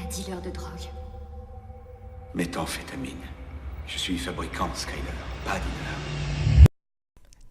dealer de drogue. Méthamphétamine. Je suis fabricant, Skyler, pas dealer.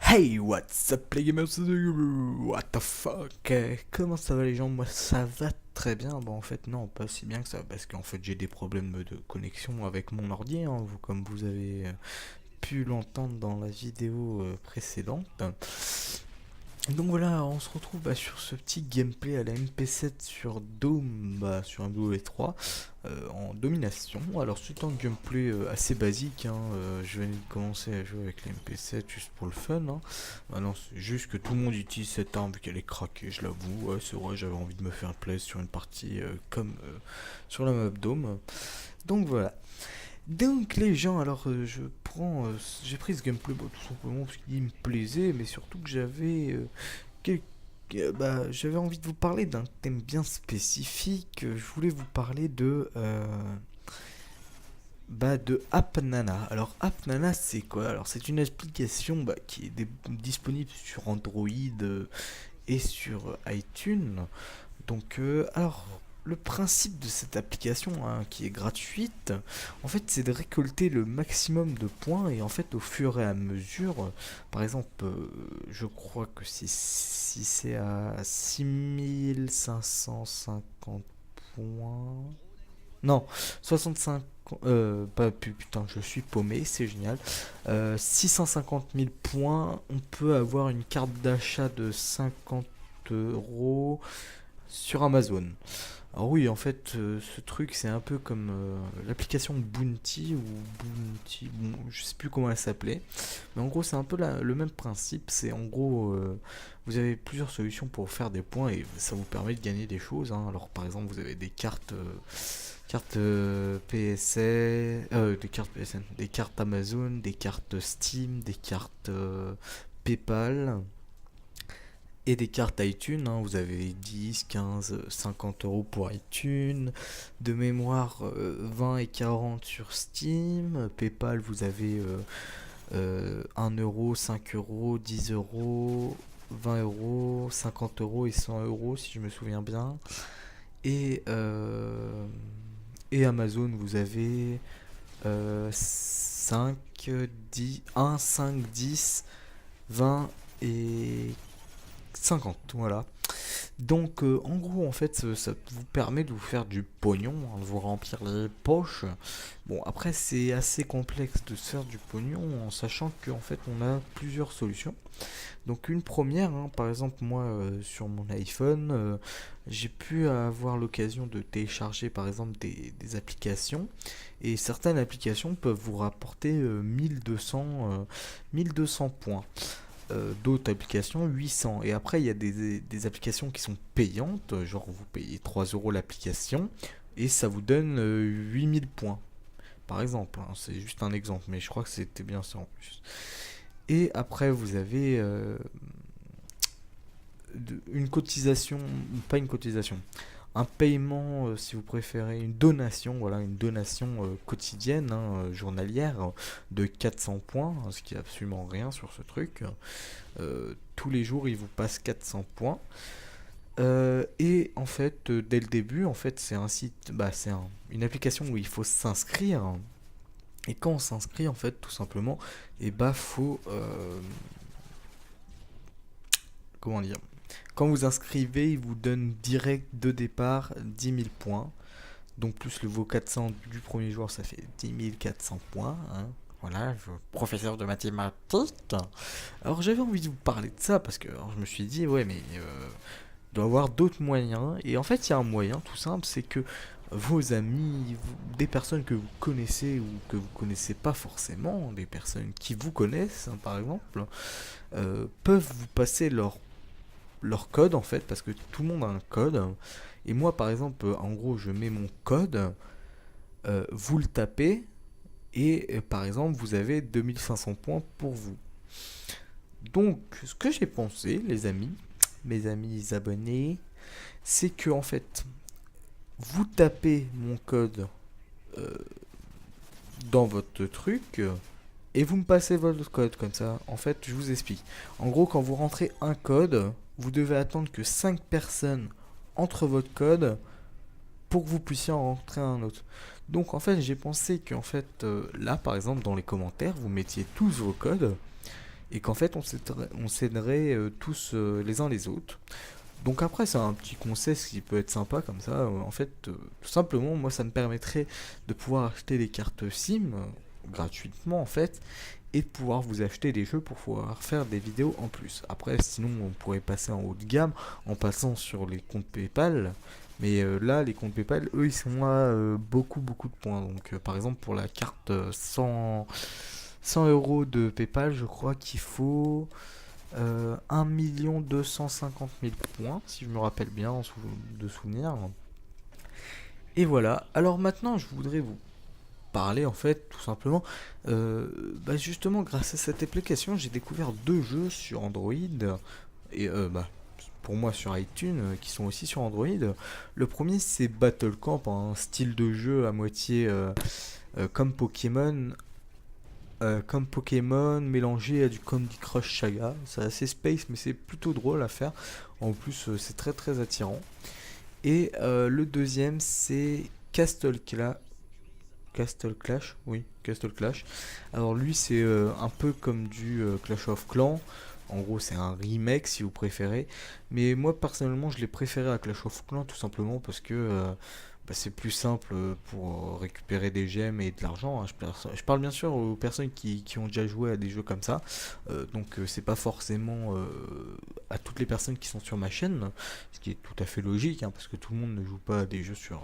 Hey, what's up les gamers? What the fuck? Comment ça va les gens? Moi ça va très bien. Bon en fait non, pas si bien que ça, parce qu'en fait j'ai des problèmes de connexion avec mon ordi, hein, comme vous avez pu l'entendre dans la vidéo précédente. Donc voilà, on se retrouve sur ce petit gameplay à la MP7 sur Dome, sur un W3 en domination. Alors c'est un gameplay assez basique, hein, je viens de commencer à jouer avec la MP7 juste pour le fun. Hein. Maintenant c'est juste que tout le monde utilise cette arme vu qu'elle est craquée, je l'avoue. Ouais, c'est vrai, j'avais envie de me faire plaisir sur une partie comme sur la map Dome. Donc voilà. Donc les gens, alors j'ai pris ce gameplay tout simplement parce qu'il me plaisait, mais surtout que j'avais envie de vous parler d'un thème bien spécifique. Je voulais vous parler de AppNana. Alors AppNana c'est quoi? Alors c'est une application qui est disponible sur Android et sur iTunes. Donc alors le principe de cette application, hein, qui est gratuite, en fait c'est de récolter le maximum de points, et en fait au fur et à mesure, par exemple je crois que si c'est à 6550 points, non, 65, putain, je suis paumé, c'est génial. 650 000 points, on peut avoir une carte d'achat de 50 € sur Amazon. Alors oui, en fait, ce truc, c'est un peu comme l'application Bounty, bon, je sais plus comment elle s'appelait, mais en gros, c'est un peu le même principe. C'est en gros, vous avez plusieurs solutions pour faire des points, et ça vous permet de gagner des choses, hein. Alors par exemple, vous avez des cartes PSN, des cartes Amazon, des cartes Steam, des cartes PayPal et des cartes iTunes, hein. Vous avez 10, 15, 50 € pour iTunes, de mémoire 20 et 40 sur Steam. PayPal, vous avez 1 €, 5 €, 10 €, 20 €, 50 € et 100 € si je me souviens bien. Et, et Amazon, vous avez 5, 10, 1, 5, 10, 20 et 50, voilà. Donc en gros en fait ça vous permet de vous faire du pognon, hein, de vous remplir les poches. Bon après c'est assez complexe de se faire du pognon en sachant qu'en fait on a plusieurs solutions. Donc une première, hein, par exemple moi sur mon iPhone, j'ai pu avoir l'occasion de télécharger par exemple des applications, et certaines applications peuvent vous rapporter 1200 points. D'autres applications 800, et après il y a des applications qui sont payantes, genre vous payez 3 € l'application et ça vous donne 8000 points par exemple, hein. C'est juste un exemple, mais je crois que c'était bien ça en plus. Et après vous avez une cotisation, pas une cotisation, un paiement, si vous préférez, une donation, voilà, une donation quotidienne, hein, journalière, de 400 points, hein, ce qui est absolument rien sur ce truc. Tous les jours, il vous passe 400 points. Et en fait, dès le début, en fait, c'est un site, une application où il faut s'inscrire. Et quand on s'inscrit, en fait, tout simplement, et faut, comment dire, quand vous inscrivez, il vous donne direct de départ 10 000 points. Donc plus vos 400 du premier jour, ça fait 10 400 points, hein. Voilà, professeur de mathématiques. Alors j'avais envie de vous parler de ça parce que alors, je me suis dit, ouais, mais il doit y avoir d'autres moyens. Et en fait, il y a un moyen tout simple, c'est que vos amis, des personnes que vous connaissez ou que vous connaissez pas forcément, des personnes qui vous connaissent, hein, par exemple, peuvent vous passer leur code en fait, parce que tout le monde a un code. Et moi par exemple, en gros je mets mon code, vous le tapez, et par exemple vous avez 2500 points pour vous. Donc ce que j'ai pensé, les amis, mes amis abonnés, c'est que en fait vous tapez mon code dans votre truc, et vous me passez votre code comme ça. En fait, je vous explique. En gros, quand vous rentrez un code, vous devez attendre que 5 personnes entrent votre code pour que vous puissiez en rentrer un autre. Donc en fait j'ai pensé qu'en fait là par exemple dans les commentaires vous mettiez tous vos codes et qu'en fait on s'aiderait tous les uns les autres. Donc après c'est un petit concept qui peut être sympa comme ça. En fait tout simplement moi ça me permettrait de pouvoir acheter des cartes SIM gratuitement en fait et de pouvoir vous acheter des jeux pour pouvoir faire des vidéos en plus. Après sinon on pourrait passer en haut de gamme en passant sur les comptes PayPal. Mais là les comptes PayPal eux ils sont à beaucoup de points. Donc par exemple pour la carte 100 euros de PayPal je crois qu'il faut 1 250 000 points si je me rappelle bien de souvenir. Et voilà, alors maintenant je voudrais vous parler en fait tout simplement justement grâce à cette application j'ai découvert deux jeux sur Android et pour moi sur iTunes qui sont aussi sur Android. Le premier c'est Battle Camp, un style de jeu à moitié comme Pokémon mélangé à du Candy Crush Saga. C'est assez space mais c'est plutôt drôle à faire. En plus c'est très attirant. Et le deuxième c'est Castle Clash, oui, Castle Clash. Alors lui c'est un peu comme du Clash of Clans. En gros c'est un remake si vous préférez. Mais moi personnellement je l'ai préféré à Clash of Clans tout simplement parce que c'est plus simple pour récupérer des gemmes et de l'argent. Hein. Je parle bien sûr aux personnes qui ont déjà joué à des jeux comme ça. Donc c'est pas forcément à toutes les personnes qui sont sur ma chaîne, ce qui est tout à fait logique, hein, parce que tout le monde ne joue pas à des jeux sur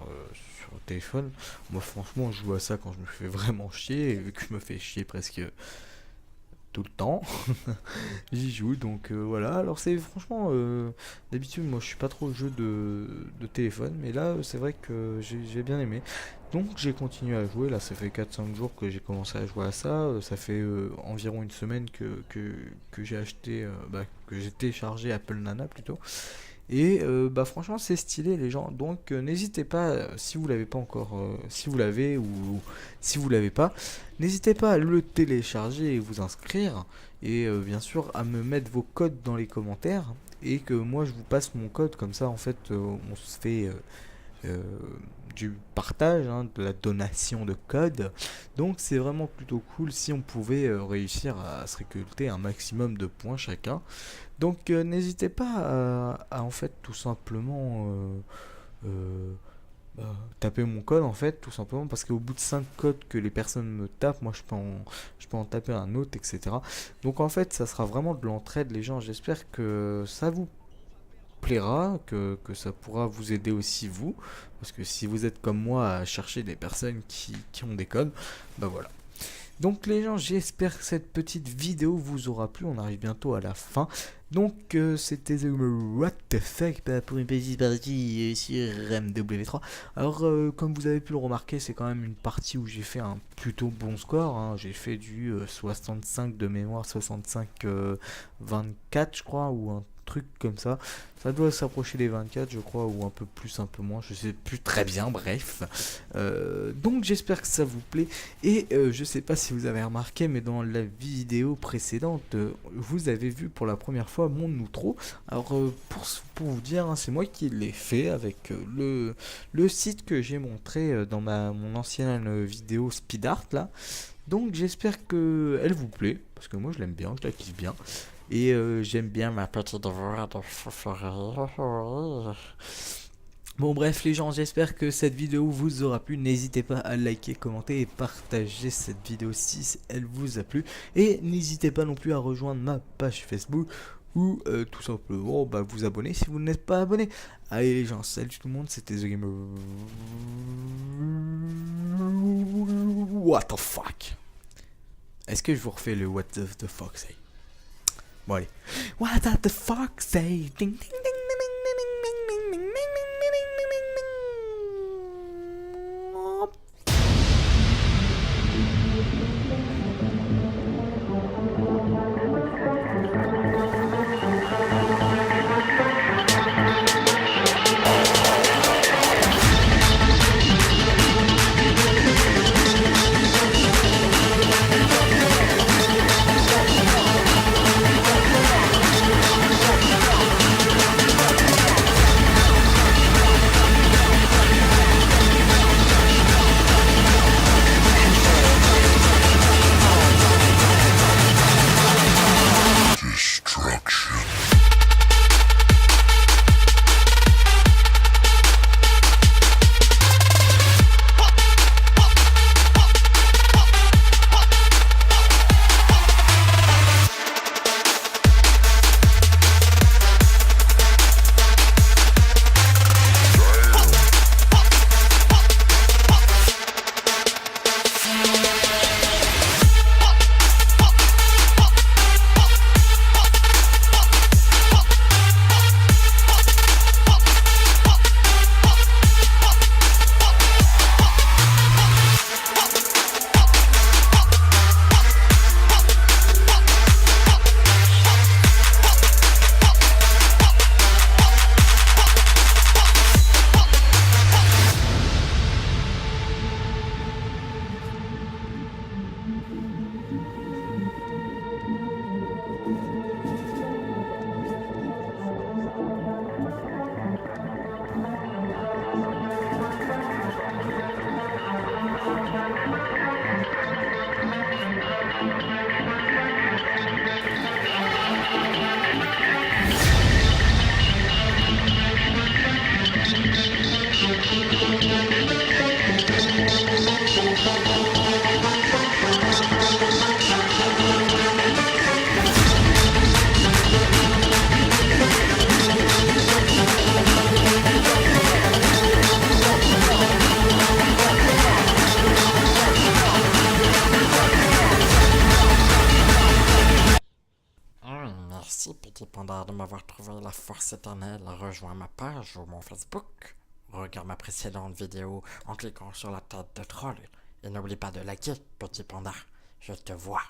téléphone. Moi franchement je joue à ça quand je me fais vraiment chier, et vu que je me fais chier presque tout le temps, j'y joue. Donc voilà, alors c'est franchement d'habitude moi je suis pas trop jeu de téléphone, mais là c'est vrai que j'ai bien aimé. Donc j'ai continué à jouer. Là ça fait 4-5 jours que j'ai commencé à jouer à ça. Ça fait environ une semaine que j'ai acheté que j'ai téléchargé Apple Nana plutôt. Et franchement c'est stylé les gens. Donc n'hésitez pas si vous l'avez pas encore, si vous l'avez ou si vous l'avez pas, n'hésitez pas à le télécharger et vous inscrire. Et bien sûr à me mettre vos codes dans les commentaires et que moi je vous passe mon code. Comme ça en fait on se fait euh, du partage, hein, de la donation de code. Donc c'est vraiment plutôt cool si on pouvait réussir à se récolter un maximum de points chacun. Donc n'hésitez pas à, en fait tout simplement taper mon code en fait tout simplement parce qu'au bout de 5 codes que les personnes me tapent, moi je peux en taper un autre, etc. Donc en fait ça sera vraiment de l'entraide les gens. J'espère que ça vous plaira, que ça pourra vous aider aussi vous, parce que si vous êtes comme moi à chercher des personnes qui ont des codes, voilà. Donc les gens, j'espère que cette petite vidéo vous aura plu. On arrive bientôt à la fin. Donc c'était The What the fuck pour une petite partie sur MW3. Alors comme vous avez pu le remarquer, c'est quand même une partie où j'ai fait un plutôt bon score, hein. J'ai fait du 65 de mémoire, 65 24 je crois, ou un truc comme ça. Ça doit s'approcher des 24 je crois, ou un peu plus, un peu moins, je sais plus très bien, bref. Donc j'espère que ça vous plaît. Et je sais pas si vous avez remarqué, mais dans la vidéo précédente, vous avez vu pour la première fois mon outro. Alors pour vous dire, hein, c'est moi qui l'ai fait avec le site que j'ai montré dans mon ancienne vidéo Speed Art là. Donc j'espère que elle vous plaît, parce que moi je l'aime bien, je la kiffe bien. Et j'aime bien ma petite voix de Bon bref les gens, j'espère que cette vidéo vous aura plu. N'hésitez pas à liker, commenter et partager cette vidéo si elle vous a plu. Et n'hésitez pas non plus à rejoindre ma page Facebook ou tout simplement vous abonner si vous n'êtes pas abonné. Allez les gens, salut tout le monde, c'était The Gamer. What the fuck? Est-ce que je vous refais le what the fuck say? Bon allez. What the fuck say? Ding ding ding. Merci petit panda de m'avoir trouvé la force éternelle. Rejoins ma page ou mon Facebook. Regarde ma précédente vidéo en cliquant sur la tête de troll. Et n'oublie pas de liker, petit panda. Je te vois.